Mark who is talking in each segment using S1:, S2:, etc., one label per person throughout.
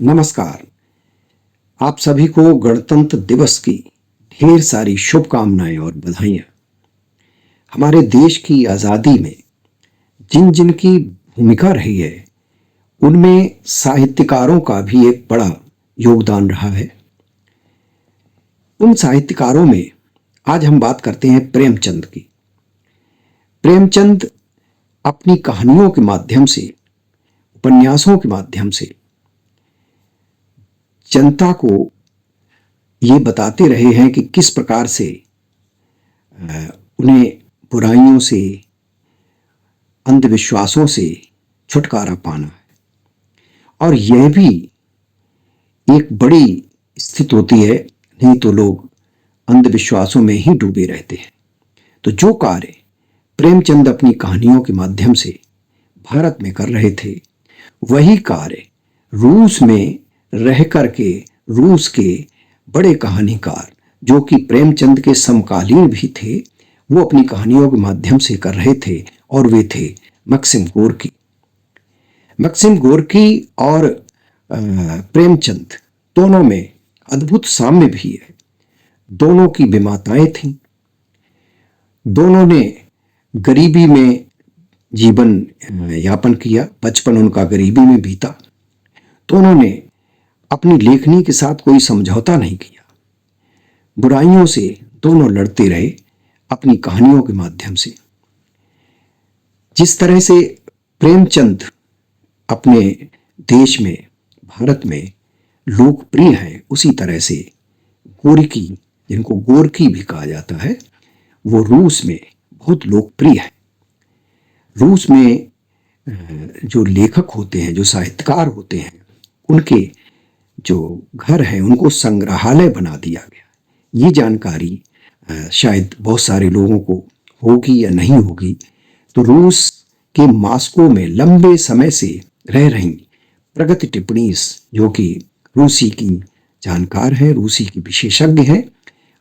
S1: नमस्कार। आप सभी को गणतंत्र दिवस की ढेर सारी शुभकामनाएं और बधाइयाँ। हमारे देश की आज़ादी में जिन जिन की भूमिका रही है उनमें साहित्यकारों का भी एक बड़ा योगदान रहा है। उन साहित्यकारों में आज हम बात करते हैं प्रेमचंद की। प्रेमचंद अपनी कहानियों के माध्यम से, उपन्यासों के माध्यम से जनता को ये बताते रहे हैं कि किस प्रकार से उन्हें बुराइयों से, अंधविश्वासों से छुटकारा पाना है। और यह भी एक बड़ी स्थिति होती है, नहीं तो लोग अंधविश्वासों में ही डूबे रहते हैं। तो जो कार्य प्रेमचंद अपनी कहानियों के माध्यम से भारत में कर रहे थे, वही कार्य रूस में रह करके रूस के बड़े कहानीकार, जो कि प्रेमचंद के समकालीन भी थे, वो अपनी कहानियों के माध्यम से कर रहे थे, और वे थे मैक्सिम गोर्की। मैक्सिम गोर्की और प्रेमचंद दोनों में अद्भुत साम्य भी है। दोनों की विमाताएं थीं। दोनों ने गरीबी में जीवन यापन किया, बचपन उनका गरीबी में बीता। दोनों ने अपनी लेखनी के साथ कोई समझौता नहीं किया। बुराइयों से दोनों लड़ते रहे अपनी कहानियों के माध्यम से। जिस तरह से प्रेमचंद अपने देश में, भारत में लोकप्रिय है, उसी तरह से गोर्की, जिनको गोर्की भी कहा जाता है, वो रूस में बहुत लोकप्रिय है। रूस में जो लेखक होते हैं, जो साहित्यकार होते हैं, उनके जो घर हैं उनको संग्रहालय बना दिया गया। ये जानकारी शायद बहुत सारे लोगों को होगी या नहीं होगी। तो रूस के मॉस्को में लंबे समय से रह रही प्रगति टिप्पणीस, जो कि रूसी की जानकार हैं, रूसी की विशेषज्ञ हैं,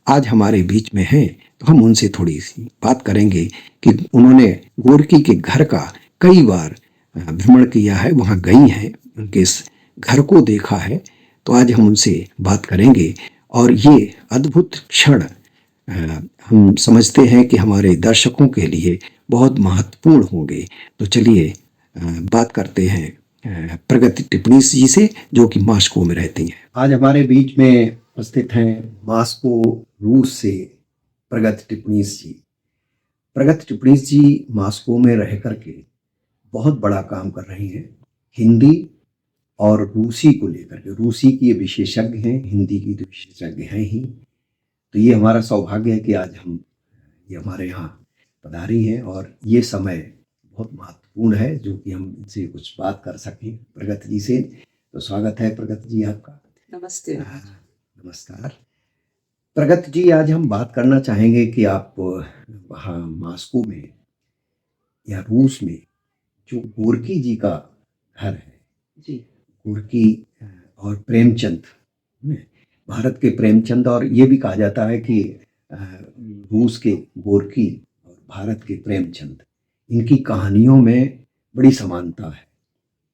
S1: आज हमारे बीच में हैं। तो हम उनसे थोड़ी सी बात करेंगे कि उन्होंने गोर्की के घर का कई बार भ्रमण किया है, वहाँ गई हैं, उनके इस घर को देखा है। तो आज हम उनसे बात करेंगे और ये अद्भुत क्षण हम समझते हैं कि हमारे दर्शकों के लिए बहुत महत्वपूर्ण होंगे। तो चलिए बात करते हैं प्रगति टिप्पणीस जी से, जो कि मॉस्को में रहती हैं। आज हमारे बीच में उपस्थित हैं मॉस्को, रूस से प्रगति टिप्पणीस जी। प्रगति टिप्पणीस जी मॉस्को में रह करके बहुत बड़ा काम कर रही हैं, हिंदी और रूसी को लेकर के। रूसी की ये विशेषज्ञ हैं, हिंदी की तो विशेषज्ञ हैं ही। तो ये हमारा सौभाग्य है कि आज ये हमारे यहाँ पधारी हैं, और ये समय बहुत महत्वपूर्ण है जो कि हम इनसे कुछ बात कर सकें प्रगति जी से। तो स्वागत है प्रगति जी आपका।
S2: नमस्ते।
S1: नमस्कार प्रगति जी। आज हम बात करना चाहेंगे कि आप वहाँ मॉस्को में या रूस में जो गोर्की जी का घर है
S2: जी,
S1: गोर्की और प्रेमचंद, भारत के प्रेमचंद, और ये भी कहा जाता है कि रूस के गोर्की और भारत के प्रेमचंद, इनकी कहानियों में बड़ी समानता है।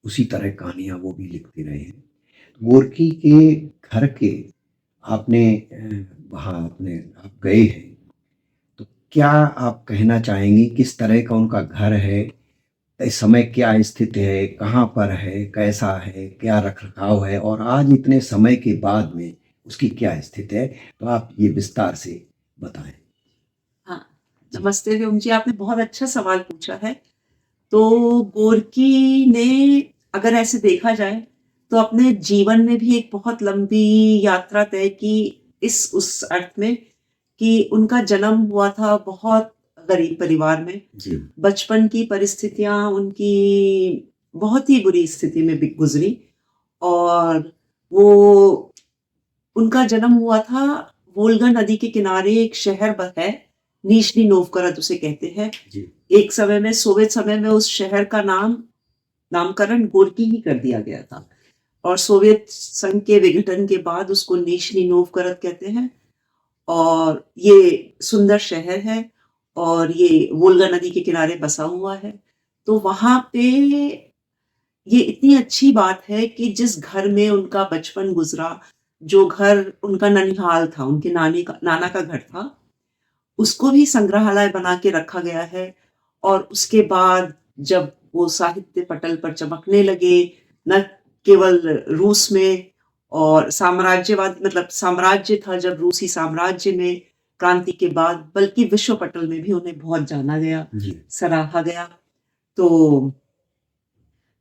S1: उसी तरह कहानियाँ वो भी लिखते रहे हैं। गोर्की के घर के आपने वहाँ आप गए हैं, तो क्या आप कहना चाहेंगी किस तरह का उनका घर है, इस समय क्या स्थिति है, कहाँ पर है, कैसा है, क्या रखरखाव है, और आज इतने समय के बाद में उसकी क्या स्थिति है? तो आप ये विस्तार से बताएं।
S2: हाँ, नमस्ते व्योम जी, आपने बहुत अच्छा सवाल पूछा है। तो गोर्की ने, अगर ऐसे देखा जाए, तो अपने जीवन में भी एक बहुत लंबी यात्रा तय की, उस अर्थ में कि उनका जन्म हुआ था बहुत गरीब परिवार में।
S1: जी।
S2: बचपन की परिस्थितियां उनकी बहुत ही बुरी स्थिति में भी गुजरी, और वो उनका जन्म हुआ था वोल्गा नदी के किनारे एक शहर है, निशनी नोवगोरोड उसे कहते हैं।
S1: जी।
S2: एक समय में, सोवियत समय में, उस शहर का नामकरण गोर्की ही कर दिया गया था, और सोवियत संघ के विघटन के बाद उसको निशनी नोवगोरोड कहते हैं। और ये सुंदर शहर है, और ये वोल्गा नदी के किनारे बसा हुआ है। तो वहां पे ये इतनी अच्छी बात है कि जिस घर में उनका बचपन गुजरा, जो घर उनका ननिहाल था, उनके नाना का घर था, उसको भी संग्रहालय बना के रखा गया है। और उसके बाद जब वो साहित्य पटल पर चमकने लगे, न केवल रूस में और साम्राज्यवाद मतलब साम्राज्य था जब रूसी साम्राज्य में क्रांति के बाद, बल्कि विश्व पटल में भी उन्हें बहुत जाना गया,
S1: जी
S2: सराहा गया। तो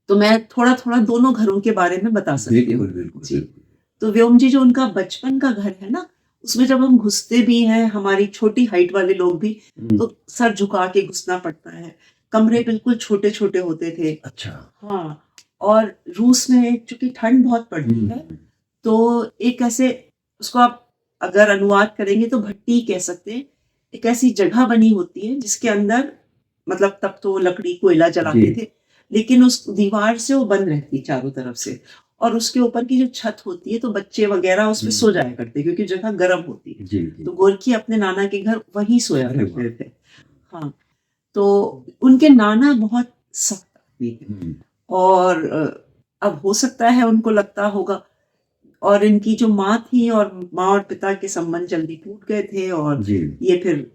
S2: तो मैं थोड़ा-थोड़ा दोनों घरों के बारे में बता सकती हूँ।
S1: बिल्कुल बिल्कुल
S2: जी।
S1: बिल्कुल।
S2: तो व्योम जी जो उनका बचपन का घर है ना, उसमें जब हम घुसते भी हैं, हमारी छोटी हाइट वाले लोग भी,
S1: हम्म,
S2: तो सर झुका के घुसना पड़ता है। कमरे बिल्कुल छोटे-छोटे होते थे।
S1: अच्छा।
S2: हाँ, और रूस में चूँकि ठंड बहुत पड़ती है, तो एक ऐसे उसको आप अगर अनुवाद करेंगे तो भट्टी कह सकते हैं। एक ऐसी जगह बनी होती है जिसके अंदर मतलब तब तो लकड़ी कोयला जलाते
S1: जी
S2: थे, लेकिन उस दीवार से वो बंद रहती चारों तरफ से। और उसके ऊपर की जो छत होती है तो बच्चे वगैरह उसपे सो जाया करते क्योंकि जगह गर्म होती है।
S1: जी जी।
S2: तो गोरखी अपने नाना के घर वहीं सोया
S1: अरे वाह।
S2: करते थे। हाँ, तो उनके नाना बहुत सख्त आदमी थे। और अब हो सकता है उनको लगता होगा, और इनकी जो माँ थी और माँ और पिता के संबंध जल्दी टूट गए थे, और
S1: जी
S2: ये फिर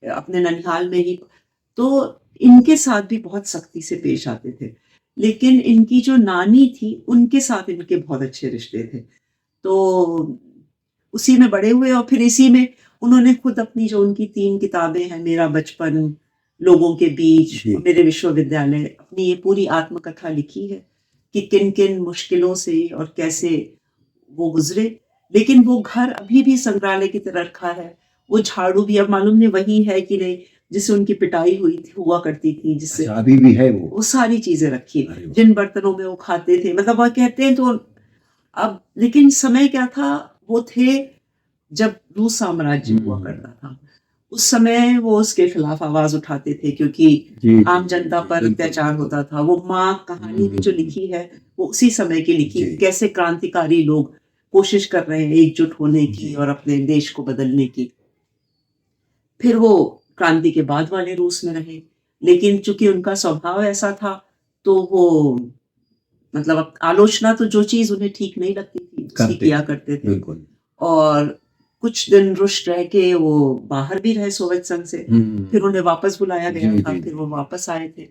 S2: अपने ननिहाल में ही, तो इनके साथ भी बहुत सख्ती से पेश आते थे। लेकिन इनकी जो नानी थी उनके साथ इनके बहुत अच्छे रिश्ते थे। तो उसी में बड़े हुए, और फिर इसी में उन्होंने खुद अपनी जो उनकी 3 किताबें हैं, मेरा बचपन, लोगों के बीच
S1: जी
S2: और मेरे विश्वविद्यालय, अपनी ये पूरी आत्मकथा लिखी है कि किन-किन मुश्किलों से और कैसे वो गुजरे। लेकिन वो घर अभी भी संग्रहालय की तरह रखा है। वो झाड़ू भी अब मालूम नहीं वही है कि नहीं, जिससे उनकी पिटाई हुआ करती थी, जिससे
S1: अच्छा अभी भी है वो।
S2: वो सारी चीजें रखी हैं।
S1: अरे वाह।
S2: जिन बर्तनों में वो खाते थे, मतलब वह कहते हैं तो अब, लेकिन समय क्या था, वो थे जब रूस साम्राज्य हुआ करता था। उस समय वो उसके खिलाफ आवाज उठाते थे क्योंकि
S1: जी
S2: आम जनता
S1: जी
S2: पर
S1: बिल्कुल
S2: अत्याचार
S1: बिल्कुल।
S2: होता था। वो माँ कहानी भी जो लिखी है वो उसी समय की लिखी,
S1: जी
S2: कैसे क्रांतिकारी लोग कोशिश कर रहे हैं एकजुट होने की
S1: जी
S2: और अपने देश को बदलने की। फिर वो क्रांति के बाद वाले रूस में रहे, लेकिन चूंकि उनका स्वभाव ऐसा था, तो वो मतलब आलोचना तो जो चीज उन्हें ठीक नहीं लगती थी उसकी
S1: करते
S2: किया
S1: थे
S2: करते थे।
S1: बिल्कुल।
S2: और कुछ दिन रुष्ट रह के वो बाहर भी रहे सोवियत संघ से। फिर उन्हें वापस बुलाया
S1: जी
S2: गया था,
S1: जी
S2: फिर
S1: जी।
S2: वो वापस आए थे।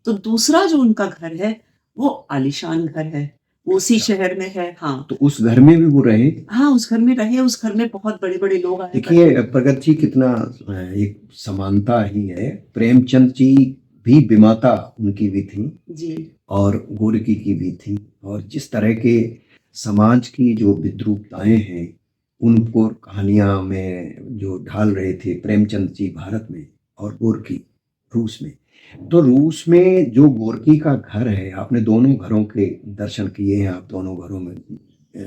S2: तो दूसरा जो उनका घर है वो आलीशान घर है, वो उसी
S1: अच्छा
S2: शहर में है। हाँ,
S1: तो उस घर में भी वो रहे।
S2: हाँ, उस घर में रहे, उस घर में बहुत बड़े बड़े लोग आया करते
S1: देखिए प्रगत जी कितना एक समानता ही है। प्रेमचंद जी भी विमाता उनकी भी थी
S2: जी।
S1: और गोरकी की भी थी। और जिस तरह के समाज की जो विद्रूपताएं हैं उनको कहानियां में जो ढाल रहे थे प्रेमचंद जी भारत में और गोरकी रूस में। तो रूस में जो गोरकी का घर है, आपने दोनों घरों के दर्शन किए हैं, आप दोनों घरों में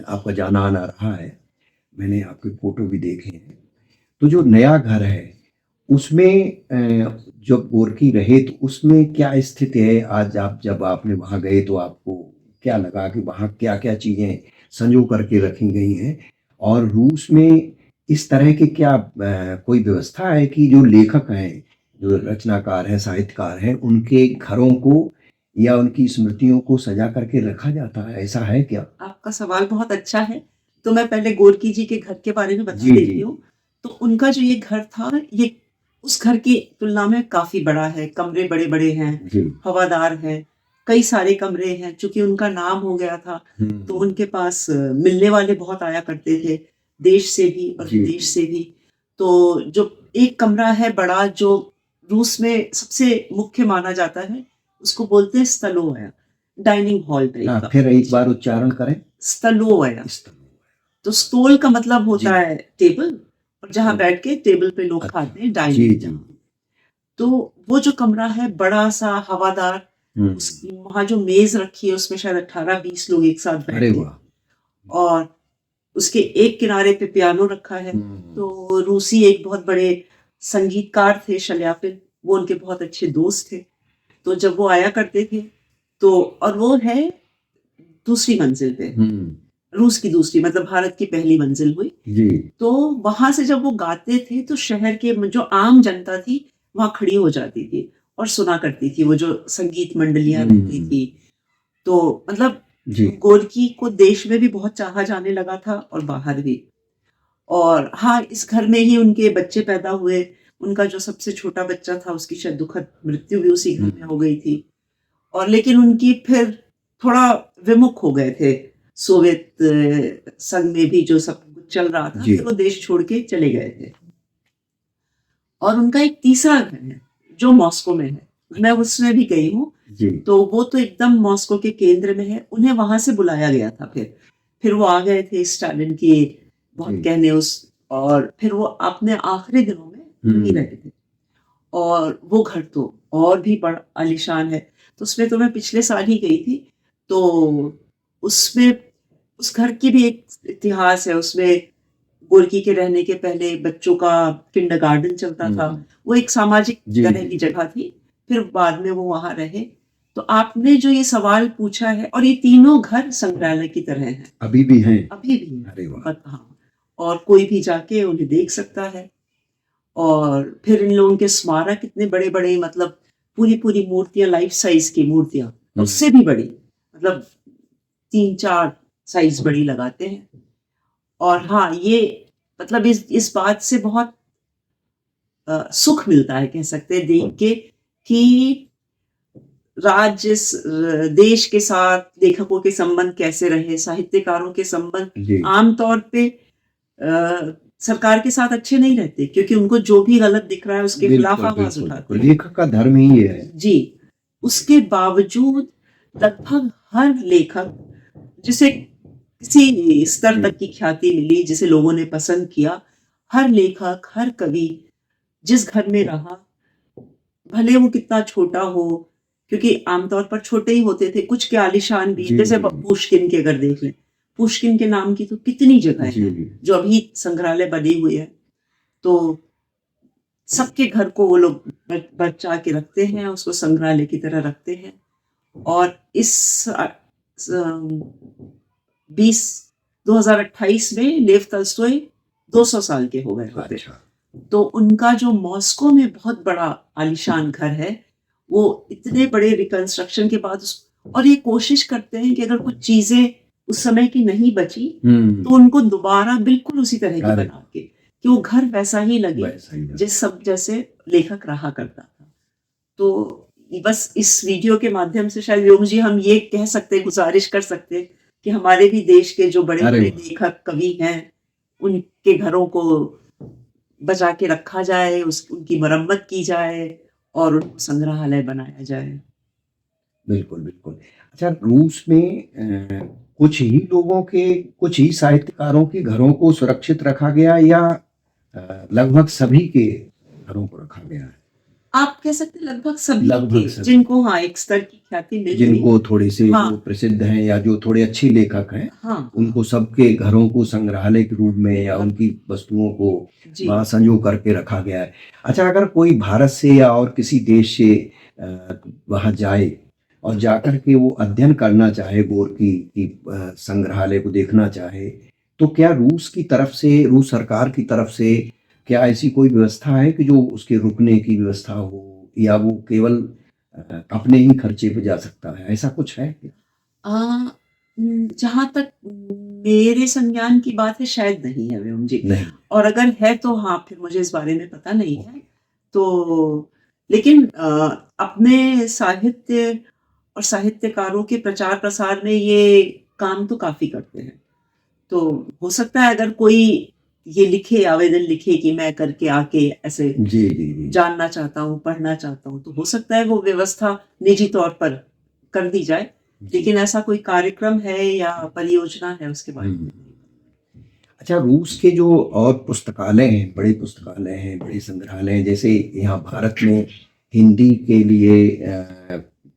S1: आपका जाना आना रहा है, मैंने आपके फोटो भी देखे हैं। तो जो नया घर है उसमें जब गोरकी रहे तो उसमें क्या स्थिति है आज? आप जब आपने वहां गए तो आपको क्या लगा कि वहां क्या क्या चीजें संजो करके रखी गई हैं? और रूस में इस तरह के क्या कोई व्यवस्था है कि जो लेखक हैं, जो रचनाकार हैं, साहित्यकार हैं, उनके घरों को या उनकी स्मृतियों को सजा करके रखा जाता है, ऐसा है क्या?
S2: आपका सवाल बहुत अच्छा है। तो मैं पहले गोरकी जी के घर के बारे में बता
S1: जी
S2: देती
S1: जी
S2: हूँ। तो उनका जो ये घर था, ये उस घर की तुलना में काफ़ी बड़ा है, कमरे बड़े-बड़े हैं,
S1: जी।
S2: हवादार हैं, कई सारे कमरे हैं। चूँकि उनका नाम हो गया था, तो उनके पास मिलने वाले बहुत आया करते थे, देश से भी और
S1: जी
S2: विदेश
S1: जी
S2: से भी। तो जो एक कमरा है बड़ा, जो रूस में सबसे मुख्य माना जाता है, उसको बोलते हैं स्टलोया, डाइनिंग हॉल टाइप का।
S1: फिर एक
S2: जी।
S1: बार उच्चारण करें।
S2: स्टलोया।
S1: स्तंभ।
S2: तो स्टोल का मतलब
S1: जी
S2: होता है टेबल, और जहाँ
S1: ओ,
S2: बैठ के टेबल पे लोग
S1: अच्छा
S2: खाते हैं,
S1: जी
S2: डाइनिंग
S1: जी।
S2: जहाँ। तो वो जो कमरा है बड़ा सा हवादार,
S1: हम्म।
S2: उस वहाँ जो मेज रखी है उसमें शायद 18-20 लोग एक साथ
S1: अरे
S2: बैठते हैं।
S1: वाह।
S2: और उसके एक किनारे पे पियानो रखा है। तो रूसी एक बहुत बड़े संगीतकार थे शल्यापिन, वो उनके बहुत अच्छे दोस्त थे। तो जब वो आया करते थे, तो और वो है दूसरी मंजिल पे, रूस की दूसरी, मतलब भारत की पहली मंजिल हुई।
S1: जी
S2: तो वहां से जब वो गाते थे तो शहर के जो आम जनता थी वहां खड़ी हो जाती थी और सुना करती थी, वो जो संगीत मंडलियां रहती थी। तो मतलब
S1: जी।
S2: गोरकी को देश में भी बहुत चाहा जाने लगा था और बाहर भी। और हाँ, इस घर में ही उनके बच्चे पैदा हुए। उनका जो सबसे छोटा बच्चा था उसकी शायद दुखद मृत्यु भी उसी घर में हो गई थी। और लेकिन उनकी फिर थोड़ा विमुख हो गए थे सोवियत संघ में भी जो सब कुछ चल रहा था,
S1: जी।
S2: फिर वो देश छोड़ के चले गए थे। और उनका एक तीसरा घर है जो मॉस्को में है, मैं उसमें भी गई हूँ।
S1: जी।
S2: तो वो तो एकदम मॉस्को के केंद्र में है, उन्हें वहां से बुलाया गया था। फिर वो आ गए थे स्टालिन की बहुत
S1: जी।
S2: कहने उस, और फिर वो अपने आखिरी दिनों में वहीं रहे थे। और वो घर तो और भी बड़ा आलीशान है। तो उसमें तो मैं पिछले साल ही गई थी। तो उसमें उस घर की भी एक इतिहास है। उसमें गोरकी के रहने के पहले बच्चों का किंडरगार्टन चलता था। वो एक सामाजिक
S1: जी,
S2: तरह
S1: जी।
S2: की जगह थी। फिर बाद में वो वहां रहे। तो आपने जो ये सवाल पूछा है, और ये तीनों घर संग्रहालय की तरह हैं,
S1: अभी भी हैं?
S2: अभी भी हैं।
S1: अरे वाह!
S2: हाँ, और कोई भी जाके उन्हें देख सकता है। और फिर इन लोगों के स्मारक इतने बड़े बड़े, मतलब पूरी पूरी मूर्तियां, लाइफ साइज की मूर्तियां, उससे भी बड़ी, मतलब 3-4 साइज बड़ी लगाते हैं। और हाँ, ये मतलब इस बात से बहुत सुख मिलता है, कह सकते हैं देख के, कि देश के साथ लेखकों के संबंध कैसे रहे, साहित्यकारों के संबंध
S1: जी।
S2: आमतौर पे सरकार के साथ अच्छे नहीं रहते, क्योंकि उनको जो भी गलत दिख रहा है उसके खिलाफ
S1: बिल्कुल,
S2: आवाज
S1: बिल्कुल,
S2: उठाते
S1: बिल्कुल।
S2: हैं।
S1: लेखक का धर्म ही ये है।
S2: जी। उसके बावजूद लगभग हर लेखक, जिसे किसी स्तर तक की ख्याति मिली, जिसे लोगों ने पसंद किया, हर लेखक, हर कवि जिस घर में रहा, भले वो कितना छोटा हो, क्योंकि आमतौर पर छोटे ही होते थे, कुछ के आलीशान भी,
S1: जी,
S2: जैसे
S1: जी, जी।
S2: पुष्किन के अगर देख लें, पुष्किन के नाम की तो कितनी जगह
S1: जी,
S2: है
S1: जी।
S2: जो अभी संग्रहालय बनी हुई है। तो सबके घर को वो लोग बचा के रखते हैं, उसको संग्रहालय की तरह रखते हैं। और इस 20 2028 में लेव तolstoy 200 साल के हो गए होते।
S1: अच्छा।
S2: तो उनका जो मॉस्को में बहुत बड़ा आलीशान घर है, वो इतने बड़े रिकंस्ट्रक्शन के बाद और ये कोशिश करते हैं कि अगर कुछ चीजें उस समय की नहीं बची, तो उनको दोबारा बिल्कुल उसी तरह की
S1: अरे!
S2: बना के, कि वो घर वैसा ही लगे
S1: वैसा ही लगे।
S2: जैसे लेखक रहा करता था। तो बस इस वीडियो के माध्यम से शायद व्योम जी हम ये कह सकते, गुजारिश कर सकते, कि हमारे भी देश के जो बड़े
S1: अरे
S2: बड़े
S1: वाह!
S2: लेखक कवि हैं, उनके घरों को बचा के रखा जाए, उनकी मरम्मत की जाए और उनको संग्रहालय बनाया जाए।
S1: बिल्कुल, बिल्कुल। अच्छा, रूस में कुछ ही लोगों के, कुछ ही साहित्यकारों के घरों को सुरक्षित रखा गया, या लगभग सभी के घरों को रखा गया है?
S2: आप कह सकते हैं लगभग सभी
S1: लगभग
S2: के,
S1: सभी।
S2: जिनको हाँ एक स्तर की ख्याति मिल गई।
S1: जिनको थोड़े से
S2: हाँ,
S1: जो प्रसिद्ध हैं या जो थोड़े अच्छे लेखक हैं,
S2: हाँ,
S1: उनको सबके घरों को संग्रहालय के रूप में या उनकी वस्तुओं को
S2: जी।
S1: वहाँ संजो करके रखा गया है। अच्छा, अगर कोई भारत से या और किसी देश से वहाँ जाए और जाकर के वो अध्ययन करना चाहे, गोरकी की संग्रहालय को देखना चाहे, तो क्या रूस की तरफ से, रूस सरकार की तरफ से क्या ऐसी कोई व्यवस्था है कि जो उसके रुकने की व्यवस्था हो, या वो केवल अपने ही खर्चे पे जा सकता है, ऐसा कुछ है क्या?
S2: जहाँ तक मेरे संज्ञान की बात है, शायद नहीं है व्योम जी।
S1: नहीं।
S2: और अगर है तो हाँ, फिर मुझे इस बारे में पता नहीं है।
S1: ओके।
S2: तो लेकिन अपने साहित्य और साहित्यकारों के प्रचार प्रसार में ये काम तो काफी करते हैं। तो हो सकता है अगर कोई ये लिखे, आवेदन लिखे कि मैं करके आके ऐसे
S1: जी, जी, जी।
S2: जानना चाहता हूँ, पढ़ना चाहता हूँ, तो हो सकता है वो व्यवस्था निजी तौर पर कर दी जाए।
S1: जी।
S2: लेकिन ऐसा कोई कार्यक्रम है या परियोजना है उसके बारे में
S1: हुँ।
S2: नहीं।
S1: अच्छा, रूस के जो और पुस्तकालय हैं, बड़े पुस्तकालय हैं, बड़े संग्रहालय हैं, जैसे यहाँ भारत में हिंदी के लिए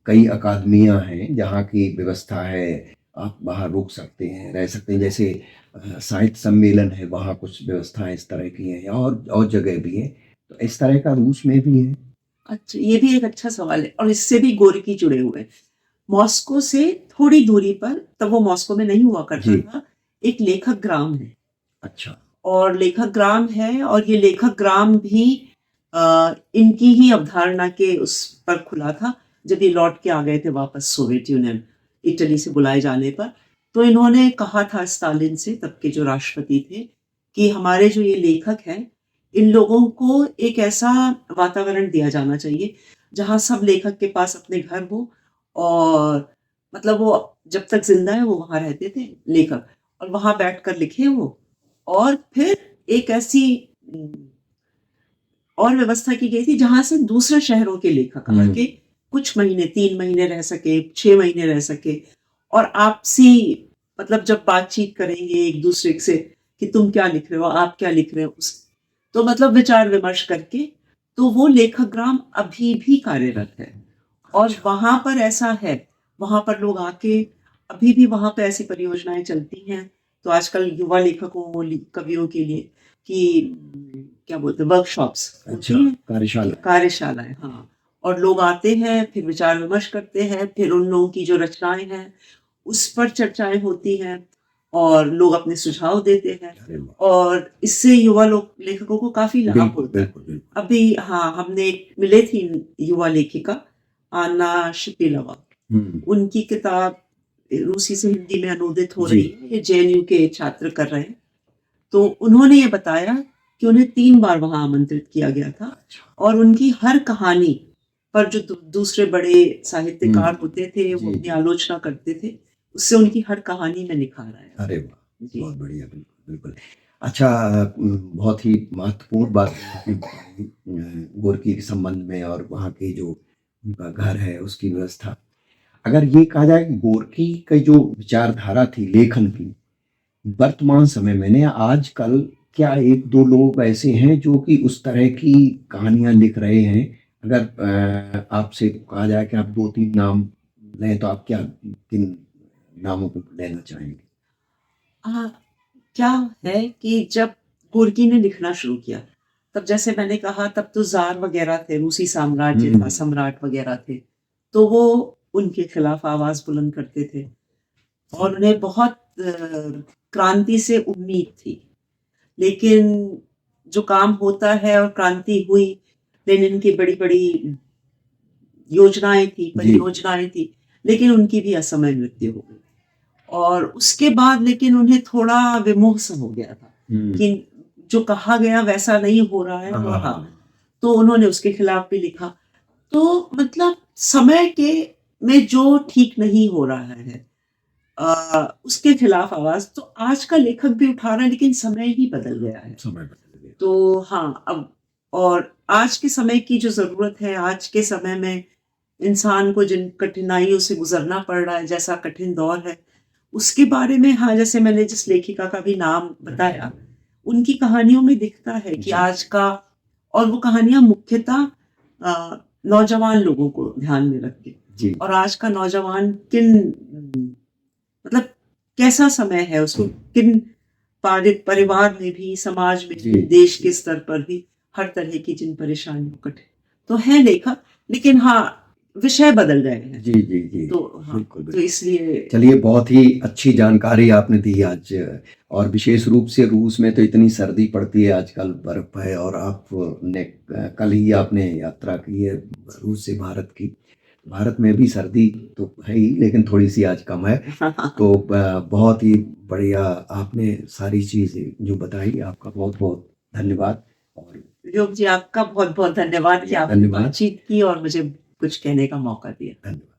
S1: कई अकादमियाँ हैं, जहाँ की व्यवस्था है, आप वहाँ रुक सकते हैं, रह सकते हैं। जैसे साहित्य सम्मेलन है, वहाँ कुछ व्यवस्थाएँ इस तरह की हैं, या और जगह भी हैं। तो इस तरह का रूस में भी है?
S2: अच्छा, ये भी एक अच्छा सवाल है, और इससे भी गोरकी जुड़े हुए हैं। मॉस्को से थोड़ी दूरी पर, तब वो मॉस्को में नहीं हुआ करता
S1: जी।
S2: था, एक लेखक ग्राम है।
S1: अच्छा।
S2: और लेखक ग्राम है, और ये लेखक ग्राम भी इनकी ही अवधारणा के उस पर खुला था, जब ये लौट के आ गए थे वापस सोवियत यूनियन। इटली से बुलाए जाने पर। तो इन्होंने कहा था स्टालिन से, तब के जो राष्ट्रपति थे, कि हमारे जो ये लेखक हैं, इन लोगों को एक ऐसा वातावरण दिया जाना चाहिए जहाँ सब लेखक के पास अपने घर हो, और मतलब वो जब तक जिंदा है वो वहाँ रहते थे लेखक, और वहाँ बैठकर लिखे वो, और फिर एक ऐसी और व्यवस्था की गई थी जहां से दूसरे शहरों के लेखक आके कुछ महीने, 3 महीने रह सके, 6 महीने रह सके, और आपसी मतलब जब बातचीत करेंगे एक दूसरे से कि तुम क्या लिख रहे हो, आप क्या लिख रहे हो, उस तो मतलब विचार विमर्श करके, तो वो लेखक ग्राम अभी भी कार्यरत है। और वहां पर ऐसा है, वहां पर लोग आके, अभी भी वहां पे ऐसी परियोजनाएं चलती हैं। तो आजकल युवा लेखकों, कवियों के लिए कि क्या बोलते हैं, वर्कशॉप्स
S1: अच्छा,
S2: होती हैं,
S1: कार्यशाला।
S2: कार्यशालाएं, हाँ। और लोग आते हैं, फिर विचार विमर्श करते हैं, फिर उन लोगों की जो रचनाएं हैं उस पर चर्चाएं होती हैं, और लोग अपने सुझाव देते हैं,
S1: अरे वाह!
S2: और इससे युवा लोग लेखकों को काफी लाभ
S1: बिल्कुल,
S2: होता है।
S1: बिल्कुल, बिल्कुल।
S2: अभी हाँ, हमने एक मिले थी युवा लेखिका आना शिपिलवा, उनकी किताब रूसी से हिंदी में अनुदित हो
S1: जी।
S2: रही है, ये जेएनयू के छात्र कर रहे हैं। तो उन्होंने ये बताया कि उन्हें 3 बार वहां आमंत्रित किया गया था, और उनकी हर कहानी पर जो दूसरे बड़े साहित्यकार होते थे वो
S1: जी,
S2: अपनी आलोचना करते थे, उससे उनकी हर कहानी में निखार आया।
S1: अरे वाह!
S2: जी।
S1: बहुत बढ़िया, बिल्कुल, बिल्कुल। अच्छा, बहुत ही महत्वपूर्ण बात आपने बताई गोरकी के संबंध में और वहाँ के जो उनका घर है, उसकी व्यवस्था। अगर ये कहा जाए कि गोरकी की जो विचारधारा थी लेखन की, वर्तमान समय में ना आजकल क्या 1-2 लोग ऐसे हैं जो कि उस तरह की कहानियाँ लिख रहे हैं? अगर आपसे कहा जाए कि आप 2-3 नाम लें तो आप क्या किन नामों को लेना चाहेंगे?
S2: हाँ, क्या है कि जब गोर्की ने लिखना शुरू किया, तब जैसे मैंने कहा, तब तो ज़ार वगैरह थे, रूसी साम्राज्य था, सम्राट वगैरह थे, तो वो उनके खिलाफ आवाज़ बुलंद करते थे, और उन्हें बहुत क्रांति से उम्मीद थी। लेकिन जो काम होता है, और क्रांति हुई, लेनिन की बड़ी-बड़ी योजनाएँ थी,
S1: जी।
S2: परियोजनाएँ थी, लेकिन उनकी भी असमय मृत्यु हो गई। और उसके बाद लेकिन उन्हें थोड़ा विमोह सा हो गया था कि जो कहा गया वैसा नहीं हो रहा है, और हाँ, तो उन्होंने उसके खिलाफ भी लिखा। तो मतलब समय के में जो ठीक नहीं हो रहा है, उसके खिलाफ आवाज़ तो आज का लेखक भी उठा रहा है, लेकिन समय ही बदल गया है।
S1: समय बदल गया।
S2: तो हाँ, अब और आज के समय की जो ज़रूरत है, आज के समय में इंसान को जिन कठिनाइयों से गुज़रना पड़ रहा है, जैसा कठिन दौर है, उसके बारे में हाँ, जैसे मैंने जिस लेखिका का भी नाम बताया, उनकी कहानियों में दिखता है कि
S1: जी।
S2: आज का, और वो कहानियाँ मुख्यतः नौजवान लोगों को ध्यान में रख के,
S1: जी।
S2: और आज का नौजवान मतलब कैसा समय है, उसको किन परिवार में भी, समाज में
S1: जी।
S2: भी, देश के स्तर पर भी हर तरह की जिन परेशानियों कठिन तो है लेखक, लेकिन हाँ, विषय बदल गए हैं।
S1: जी, जी, जी।
S2: तो हाँ,
S1: बिल्कुल,
S2: तो
S1: बिल्कुल।
S2: इसलिए
S1: चलिए, बहुत ही अच्छी जानकारी आपने दी आज, और विशेष रूप से रूस में तो इतनी सर्दी पड़ती है आजकल, बर्फ है, और आपने कल ही आपने यात्रा की है रूस से भारत की। भारत में भी सर्दी तो है ही, लेकिन थोड़ी-सी आज कम है। तो बहुत ही बढ़िया आपने सारी चीज़ें जो बताई, आपका बहुत-बहुत धन्यवाद। और
S2: योग जी, आपका बहुत-बहुत धन्यवाद कि आपने
S1: धन्यवाद।
S2: बातचीत की और मुझे कुछ कहने का मौका दिया।
S1: धन्यवाद।